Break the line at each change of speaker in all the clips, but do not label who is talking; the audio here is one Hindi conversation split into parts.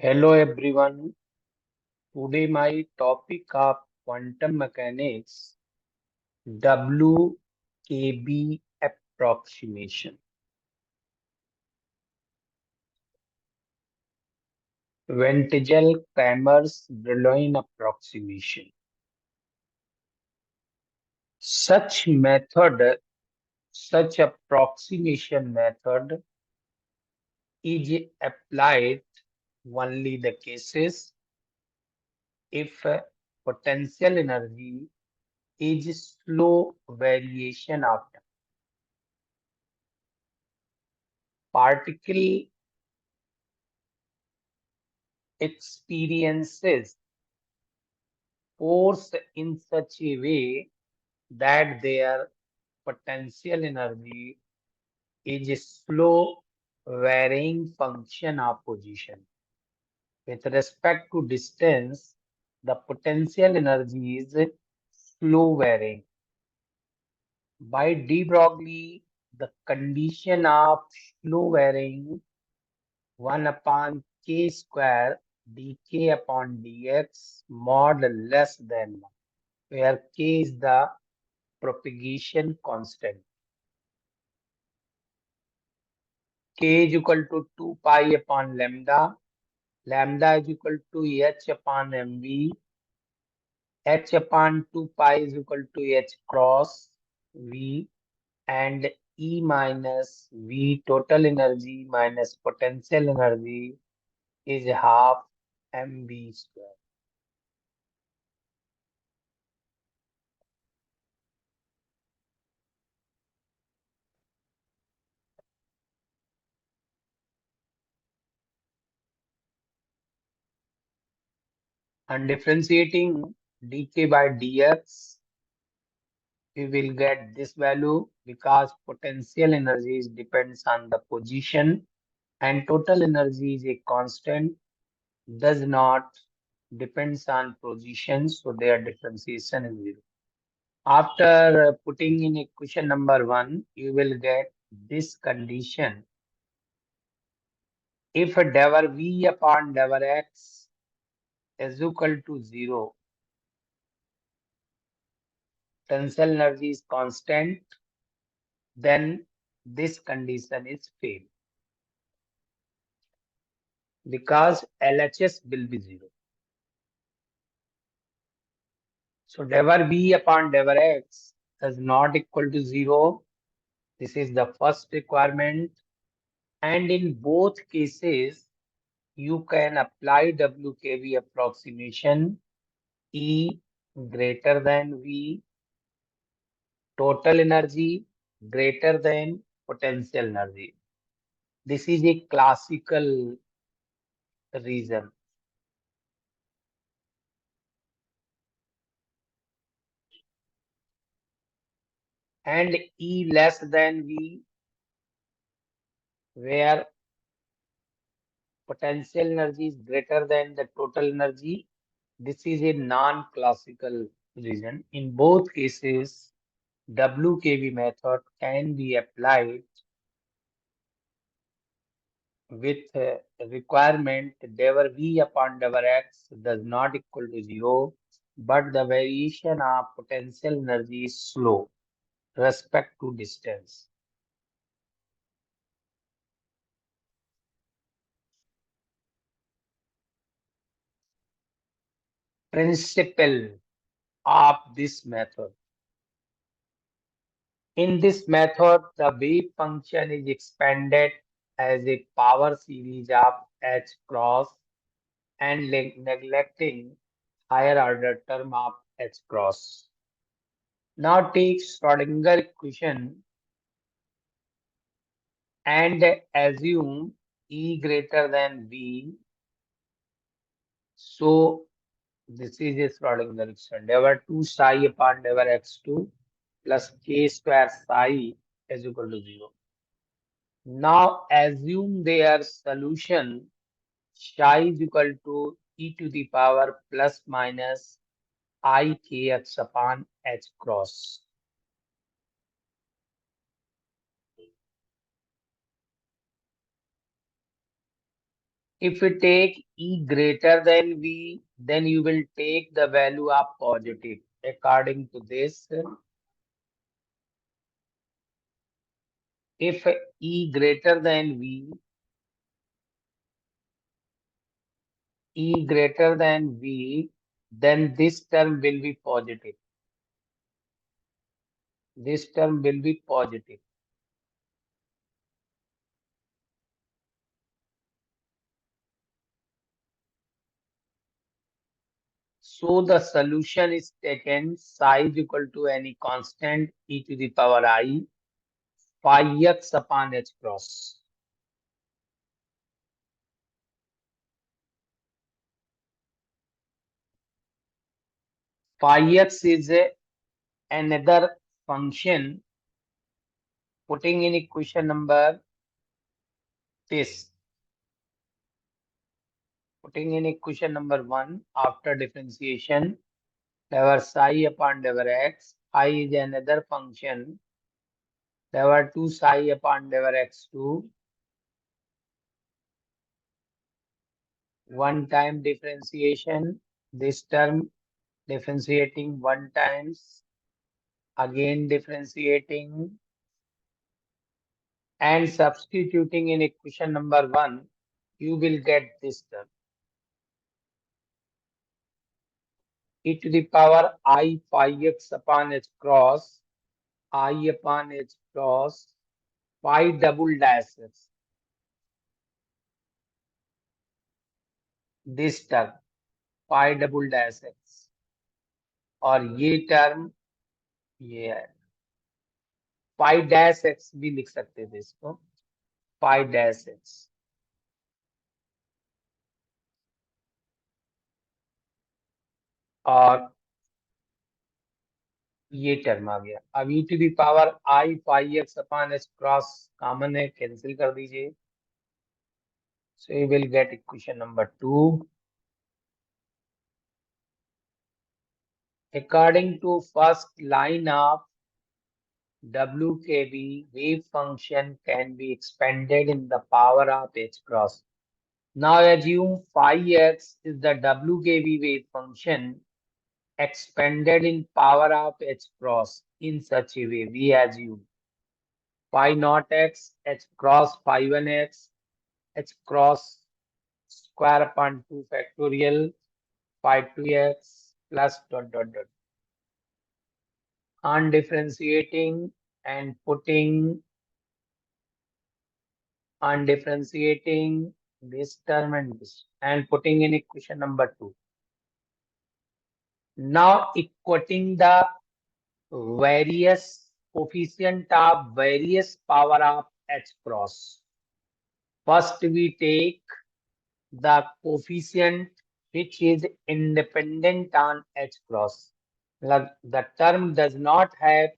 Hello everyone. Today my topic of quantum mechanics WKB approximation. Wentzel-Kramers Brillouin approximation. Such method, such approximation method is applied only the cases if potential energy is slow variation of particle experiences force in such a way that their potential energy is a slow varying function of position. With respect to distance, the potential energy is slow varying. By de Broglie, the condition of slow varying 1 upon k square dk upon dx mod less than 1, where k is the propagation constant. K is equal to 2 pi upon lambda. Lambda is equal to h upon mv. H upon 2 pi is equal to h cross v, and E minus v total energy minus potential energy is half mv square. And differentiating dk by dx, we will get this value because potential energy depends on the position and total energy is a constant, does not depends on position, so their differentiation is zero. After putting in equation number 1, you will get this condition. If del v upon del x is equal to 0, tensile energy is constant, then this condition is failed because LHS will be 0. So del v upon del x is not equal to 0. This is the first requirement. And in both cases, you can apply WKV approximation E greater than V, total energy greater than potential energy. This is a classical reason. And E less than V, where potential energy is greater than the total energy. This is a non-classical reason. In both cases, WKV method can be applied with requirement del V upon del X does not equal to 0, but the variation of potential energy is slow respect to distance. Principle of this method. In this method, the wave function is expanded as a power series of H cross and neglecting higher order term of H cross. Now take Schrodinger equation and assume E greater than V. So this is a Schrodinger equation. There were 2 psi upon there were x2 plus k square psi is equal to 0. Now assume their solution psi is equal to e to the power plus minus I kx upon h cross. If we take E greater than V, then you will take the value of positive. According to this, if E greater than V, E greater than V, then this term will be positive. This term will be positive. So the solution is taken psi is equal to any constant e to the power I phi x upon h cross. Phi x is another function. Putting in equation number this. Putting in equation number 1 after differentiation, there were psi upon over x. Phi is another function. There were 2 psi upon over x2. One time differentiation. This term differentiating one times. Again differentiating and substituting in equation number 1, you will get this term. E to the power I phi x upon h cross, I upon h cross, phi double dash x. This term, phi double dash x. और ये टर्म ये है phi dash x भी लिख सकते थे इसको phi dash x. और ये टर्म आ गया. अब e to the power I phi x upon h cross common है, कैंसिल कर दीजिए. So you will get equation number 2. According to first line of WKB, wave function can be expanded in the power of h cross. Now assume phi x is the WKB wave function expanded in power of h cross in such a way. We assume phi naught x, h cross phi 1x, h cross square upon 2 factorial phi 2x plus dot dot dot. On differentiating and putting on differentiating this term and this and putting in equation number 2. Now equating the various coefficient of various power of h cross. First we take the coefficient which is independent on h cross. Like the term does not have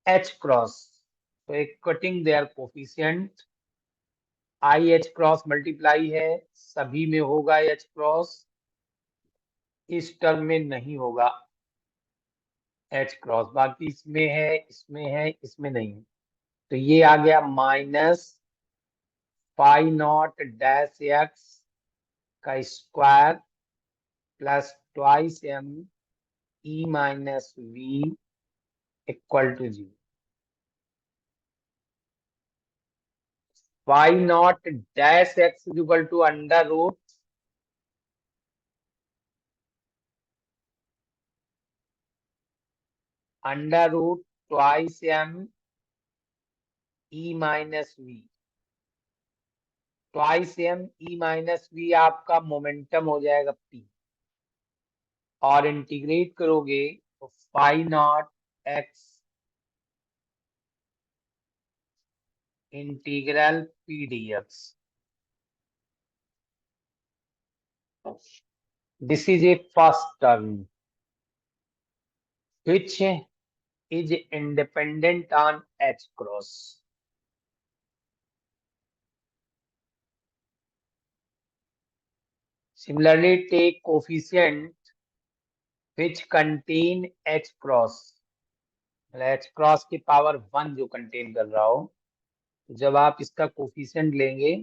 h cross. So equating their coefficient I h cross multiply है, सभी में होगा h क्रॉस, इस टर्म में नहीं होगा h क्रॉस, बाकी इसमें है, इसमें है, इसमें नहीं है. तो ये आ गया minus phi not dash x का square plus twice M E minus V equal to 0. Phi not dash x equal to under root twice M E minus V. Twice M E minus V आपका मोमेंटम हो जाएगा पी, और इंटीग्रेट करोगे तो phi not x integral P D x. This is a first term which is independent on H cross. Similarly, take coefficient which contain H cross. H cross की पावर 1 जो कंटेन कर रहा हो, तो जब आप इसका कोफिशिएंट लेंगे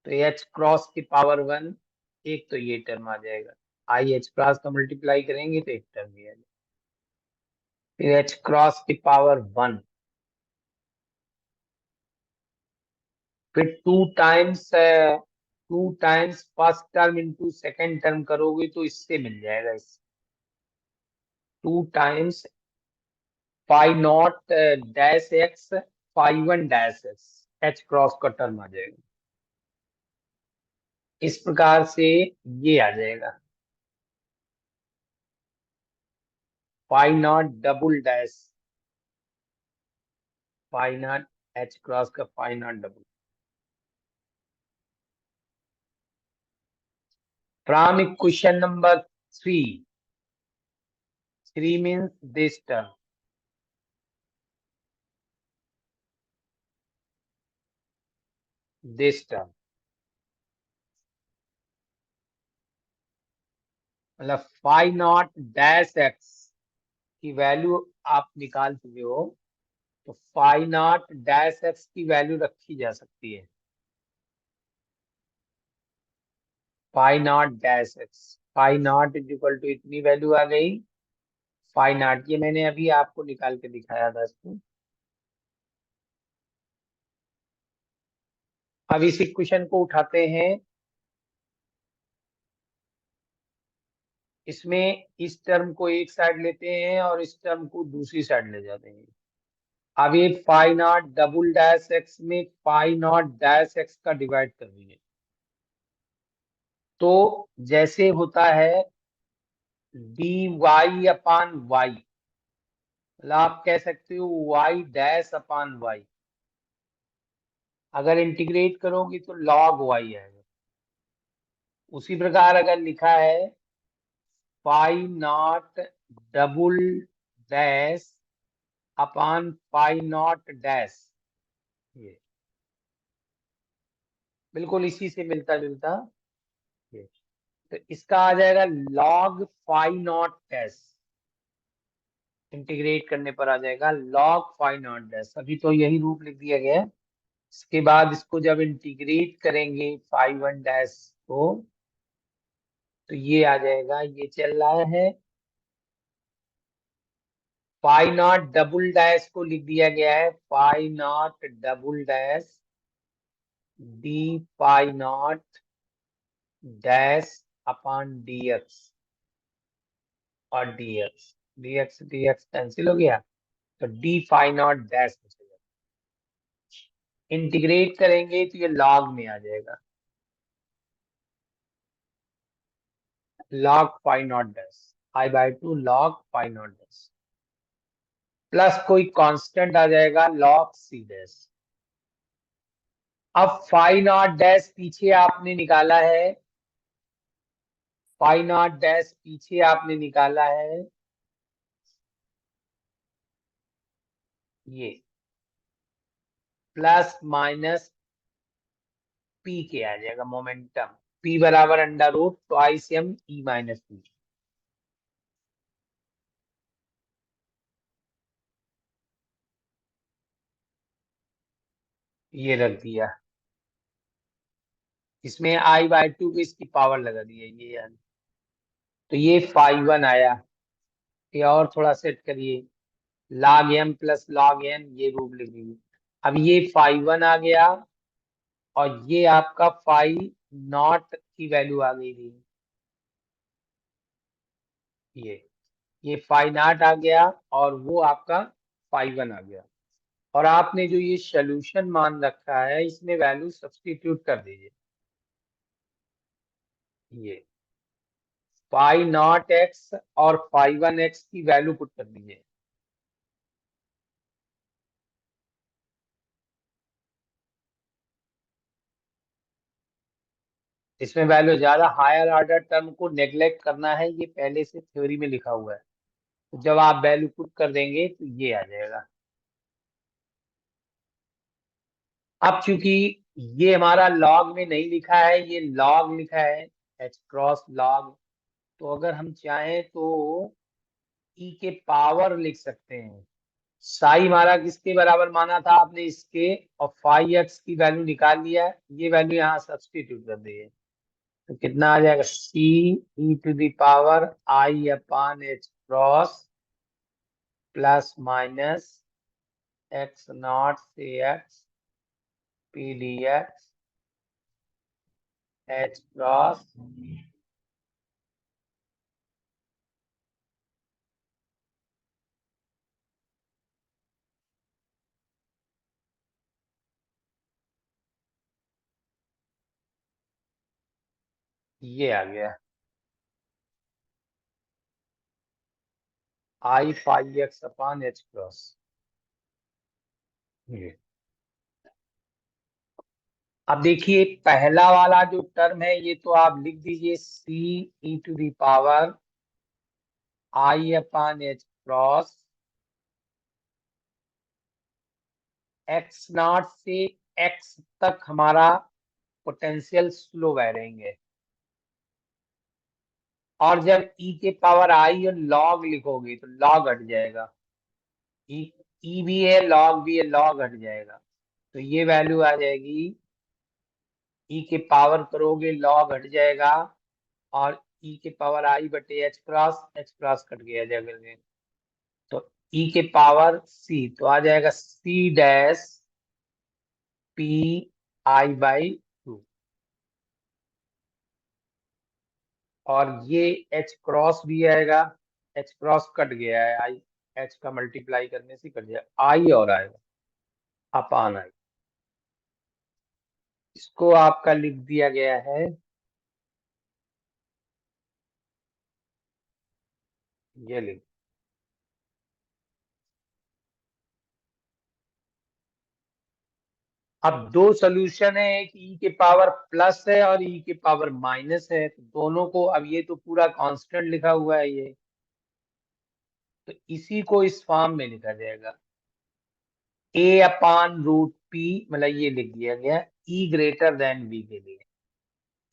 तो एच क्रॉस की पावर 1, एक तो ये टर्म आ जाएगा। आई एच क्रॉस का मल्टीप्लाई करेंगे तो एक टर्म ये आ जाएगा। फिर एच क्रॉस की पावर 1, फिर 2 times first term into second term करोगे तो इससे मिल जाएगा। इस 2 times five not dash x, five one dash x, H cross का टर्म आ जाएगा। इस प्रकार से ये आ जाएगा five not double dash, five not H cross का five not double. From equation number 3, 3 means this term, this term, मतलब फाइव नॉट डैश एक्स की वैल्यू आप निकाल चुके हो, तो फाइव नॉट डैश एक्स की वैल्यू रखी जा सकती है। Five not dash x, five naught is equal to इतनी वैल्यू आ गई। फाइव नॉट ये मैंने अभी आपको निकाल के दिखाया था इसको। अब इस इक्वेशन को उठाते हैं, इसमें इस टर्म को एक साइड लेते हैं और इस टर्म को दूसरी साइड ले जाते हैं। अब ये five not double dash x में फाइव नॉट डैश एक्स का डिवाइड कर दीजिए, तो जैसे होता है डी वाई अपान वाई, मतलब आप कह सकते हो वाई डैश अपान वाई। अगर इंटीग्रेट करोगे तो लॉग वाई आएगा। उसी प्रकार अगर लिखा है five not double dash upon five not dash, ये बिल्कुल इसी से मिलता जुलता ये, तो इसका आ जाएगा log five not dash. Integrate करने पर आ जाएगा लॉग फाइव नॉट डैश, अभी तो यही रूप लिख दिया गया है। इसके बाद इसको जब इंटीग्रेट करेंगे फाइव वन डैश को, तो ये आ जाएगा, ये चल रहा है फाइव नॉट डबल डैश को लिख दिया गया है five not double dash D five not dash upon D x, और डी एक्स कैंसिल हो गया, तो डी फाइव नॉट डैश बचेगा। इंटीग्रेट करेंगे तो ये लॉग में आ जाएगा, log five not dash, I by to log five not dash, plus कोई कांस्टेंट आ जाएगा लॉग सी डैश। अब फाइव नॉट डैश पीछे आपने निकाला है, फाइव नॉट डैश पीछे आपने निकाला है ये प्लस माइनस पी के आ जाएगा मोमेंटम, पी बराबर under root twice M E minus P, ये रख दिया। इसमें आई बाई टू को इसकी पावर लगा दी है ये यानी, तो ये फाइव वन आया। ये और थोड़ा सेट करिए, log m plus log n, ये रूप लिख दीजिए। अब ये फाइव वन आ गया और ये आपका फाइव नॉट की वैल्यू आ गई थी, ये ये फाइव नॉट आ गया और वो आपका फाइव वन आ गया। और आपने जो ये सोल्यूशन मान रखा है इसमें वैल्यू सब्स्टिट्यूट कर दीजिए, ये फाइव नॉट एक्स और फाइव वन एक्स की वैल्यू पुट कर दीजिए। इसमें वैल्यू ज्यादा, हायर ऑर्डर टर्म को नेग्लेक्ट करना है, ये पहले से थ्योरी में लिखा हुआ है। तो जब आप वैल्यू पुट कर देंगे तो ये आ जाएगा। अब चूंकि ये हमारा लॉग में नहीं लिखा है, ये लॉग लिखा है एच क्रॉस लॉग, तो अगर हम चाहें तो ई के पावर लिख सकते हैं, साई हमारा किसके बराबर माना था आपने, इसके, और फाइव एक्स की वैल्यू निकाल लिया है, ये वैल्यू यहाँ सब्स्टिट्यूट कर दी है। तो कितना आ जाएगा, C E to the power I upon H cross plus minus x not C x P D x H cross. ये आ गया I five x upon H cross. अब देखिए पहला वाला जो टर्म है ये तो आप लिख दीजिए, C E to the power I upon H cross x not से एक्स तक हमारा पोटेंशियल स्लो वेरिंग है। और जब ई के पावर आई और लॉग लिखोगे तो लॉग हट जाएगा, ई ई भी है लॉग भी है, लॉग हट जाएगा। तो ये वैल्यू आ जाएगी, ई के पावर करोगे लॉग हट जाएगा, और ई के पावर आई बटे एच क्रॉस कट गया जाएगा। तो ई के पावर सी तो आ जाएगा C dash P I by two. और ये एच क्रॉस भी आएगा, एच क्रॉस कट गया है, आई एच का मल्टीप्लाई करने से कट जाएगा, आई और आएगा अपान आई। इसको आपका लिख दिया गया है, ये लिख। अब दो सोल्यूशन है, एक ई के पावर प्लस है और ई के पावर माइनस है, तो दोनों को, अब ये तो पूरा कांस्टेंट लिखा हुआ है ये, तो इसी को इस फॉर्म में लिखा जाएगा, ए अपान रूट पी, मतलब ये लिख दिया गया ई ग्रेटर देन बी के लिए,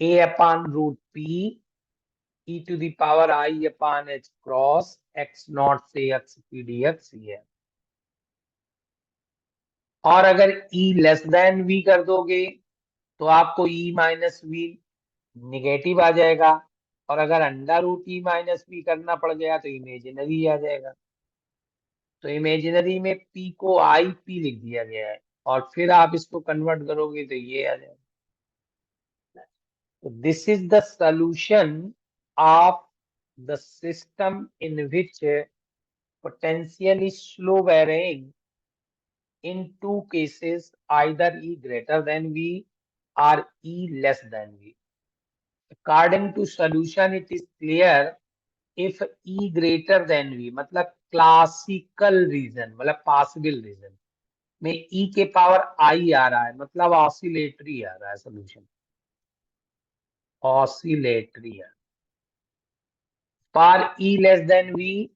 A upon root P E to the power I upon H cross x not से एक्स पी डी एक्स ये है। और अगर ई लेस देन वी कर दोगे तो आपको ई माइनस वी निगेटिव आ जाएगा, और अगर under root E minus V करना पड़ गया तो इमेजिनरी आ जाएगा। तो इमेजिनरी में पी को आई पी लिख दिया गया है, और फिर आप इसको कन्वर्ट करोगे तो ये आ जाएगा। So this is the solution of the system in which potential is slow varying in two cases, either E greater than V or E less than V. According to solution, it is clear if E greater than V, मतलब classical reason, मतलब possible reason में E के पावर I आ रहा है, मतलब ऑसिलेटरी आ रहा है सोल्यूशन, ऑसिलेटरी है। For E less than V,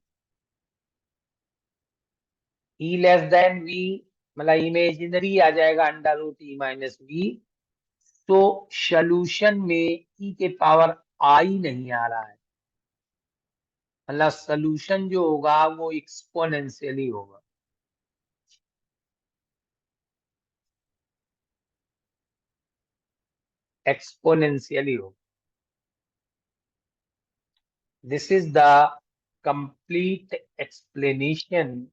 E less than V मतलब इमेजिनरी आ जाएगा under root E minus V. तो सोल्यूशन में ई के पावर आई नहीं आ रहा है, मतलब सोल्यूशन जो होगा वो एक्सपोनेंशियली होगा, एक्सपोनेंशियली होगा। This is the complete explanation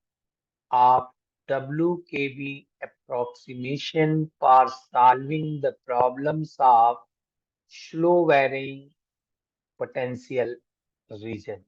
of WKB approximation for solving the problems of slow varying potential region.